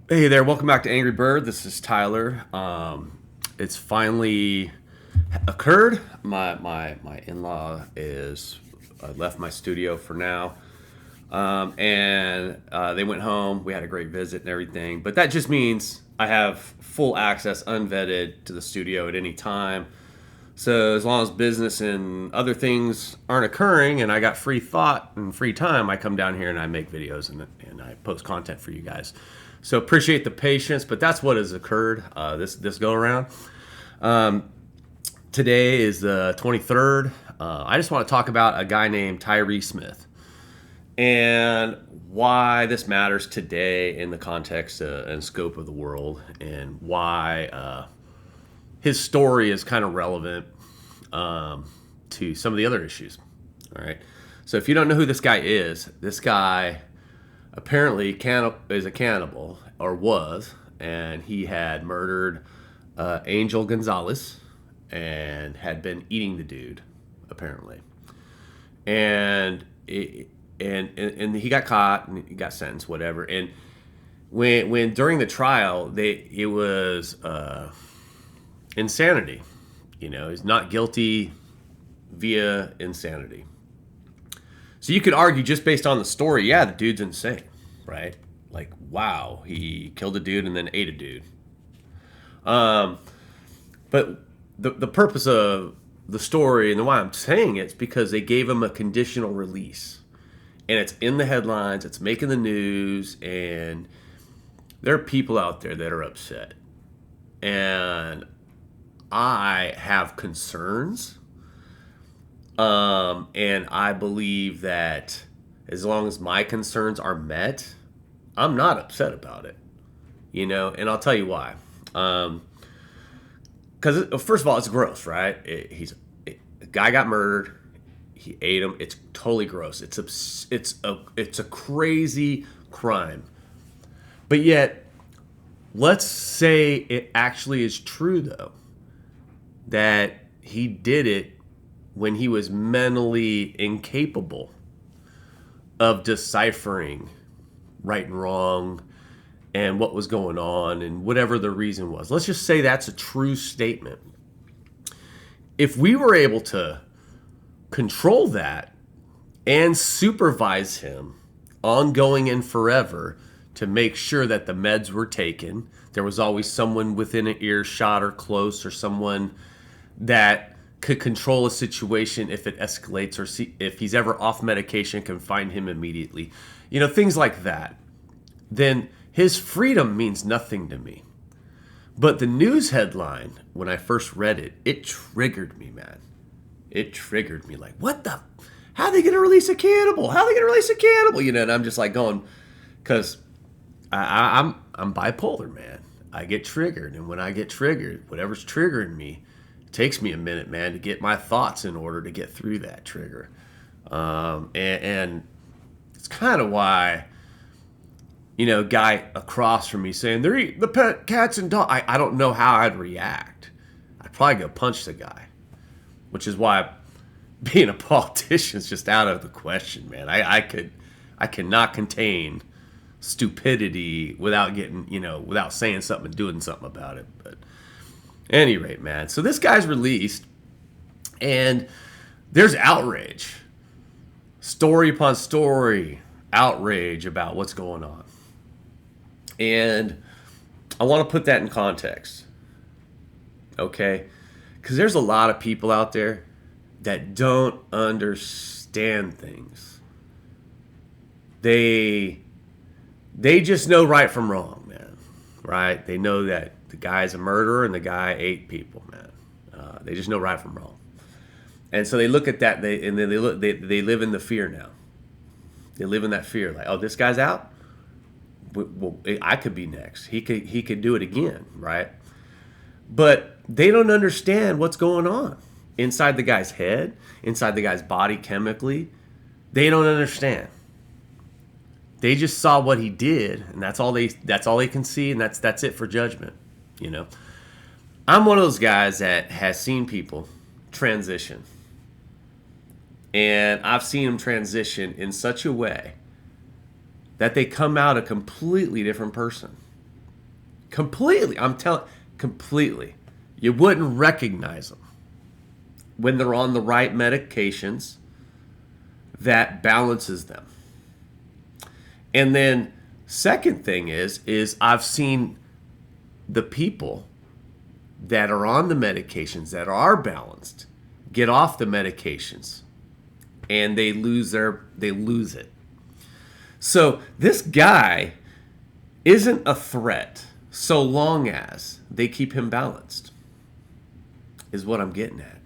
Hey there, welcome back to Angry Bird. This is Tyler. It's finally occurred. My in law is left my studio for now, and they went home. We had a great visit and everything, but that just means I have full access, unvetted, to the studio at any time. So as long as business and other things aren't occurring, and I got free thought and free time, I come down here and I make videos and I post content for you guys. So appreciate the patience, but that's what has occurred this go around. Um, Today is the 23rd. I just want to talk about a guy named Tyree Smith and why this matters today in the context and scope of the world, and why his story is kind of relevant to some of the other issues. All right. So if you don't know who this guy apparently is a cannibal, or was, and he had murdered Angel Gonzalez and had been eating the dude, apparently. And and he got caught and he got sentenced, whatever. And when during the trial, it was insanity. He's not guilty via insanity. So you could argue, just based on the story, yeah, the dude's insane, right? Like, wow, he killed a dude and then ate a dude. Um, but the purpose of the story and why I'm saying it's because they gave him a conditional release, and it's in the headlines, it's making the news, and there are people out there that are upset, and I have concerns. And I believe that as long as my concerns are met, I'm not upset about it. And I'll tell you why. Because first of all, it's gross, right? A guy got murdered. He ate him. It's totally gross. It's a crazy crime. But yet, let's say it actually is true, though, that he did it when he was mentally incapable of deciphering right and wrong and what was going on and whatever the reason was. Let's just say that's a true statement. If we were able to control that and supervise him ongoing and forever to make sure that the meds were taken, there was always someone within an earshot or close, or someone that could control a situation if it escalates, or see if he's ever off medication, can find him immediately, things like that, then his freedom means nothing to me. But the news headline, when I first read it, it triggered me, man. It triggered me, like, what the, how are they going to release a cannibal? How are they going to release a cannibal? And I'm just like going, because I'm bipolar, man. I get triggered, and when I get triggered, whatever's triggering me, takes me a minute, man, to get my thoughts in order to get through that trigger. And it's kind of why, guy across from me saying they're eating the pet cats and dogs, I don't know how I'd react. I'd probably go punch the guy, which is why being a politician is just out of the question, man. I cannot contain stupidity without getting, without saying something and doing something about it. But any rate, man. So this guy's released, and there's outrage. Story upon story, outrage about what's going on. And I want to put that in context, okay? Because there's a lot of people out there that don't understand things. They just know right from wrong, man. Right? They know that the guy's a murderer and the guy ate people, man. They just know right from wrong, and so they look at that. They live in the fear now. They live in that fear, like, oh, this guy's out. Well, I could be next. He could do it again, right? But they don't understand what's going on inside the guy's head, inside the guy's body chemically. They don't understand. They just saw what he did, and that's all they can see, and that's it for judgment. I'm one of those guys that has seen people transition, and I've seen them transition in such a way that they come out a completely different person. Completely. Completely. You wouldn't recognize them when they're on the right medications that balances them. And then second thing is I've seen the people that are on the medications that are balanced get off the medications and they lose it. So this guy isn't a threat so long as they keep him balanced, is what I'm getting at.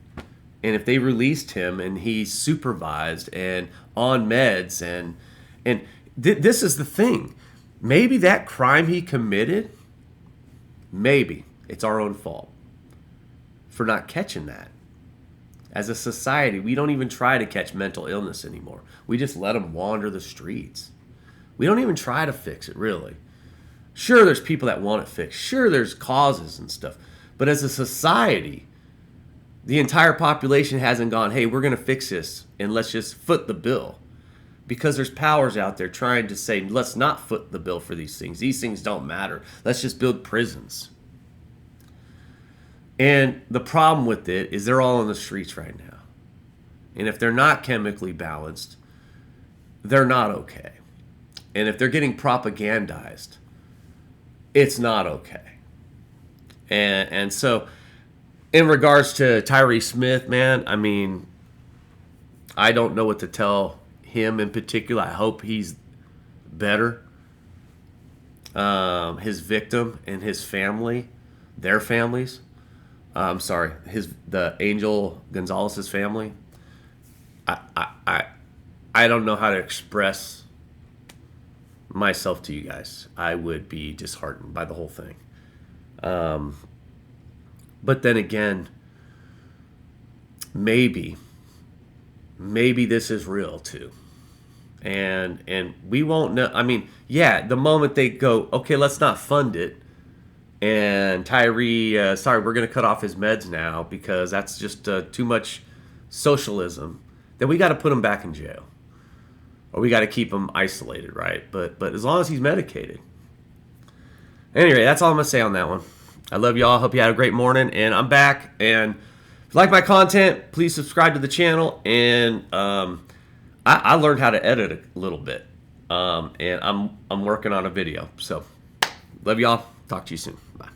And if they released him and he's supervised and on meds and this is the thing. Maybe that crime he committed, maybe it's our own fault for not catching that. As a society, we don't even try to catch mental illness anymore. We just let them wander the streets. We don't even try to fix it, really. Sure, there's people that want it fixed. Sure, there's causes and stuff. But as a society, the entire population hasn't gone, hey, we're going to fix this and let's just foot the bill. Because there's powers out there trying to say, let's not foot the bill for these things. These things don't matter. Let's just build prisons. And the problem with it is they're all on the streets right now. And if they're not chemically balanced, they're not okay. And if they're getting propagandized, it's not okay. And so in regards to Tyree Smith, man, I mean, I don't know what to tell him in particular. I hope he's better. His victim and his family, their families. I'm sorry, the Angel Gonzalez's family. I don't know how to express myself to you guys. I would be disheartened by the whole thing. But then again, maybe this is real too. And we won't know. I mean, yeah, the moment they go, okay, let's not fund it, and Tyree, sorry, we're going to cut off his meds now because that's just too much socialism, then we got to put him back in jail. Or we got to keep him isolated, right? But as long as he's medicated. Anyway, that's all I'm going to say on that one. I love y'all. Hope you had a great morning. And I'm back. And if you like my content, please subscribe to the channel. And I learned how to edit a little bit. And I'm working on a video. So love y'all. Talk to you soon. Bye.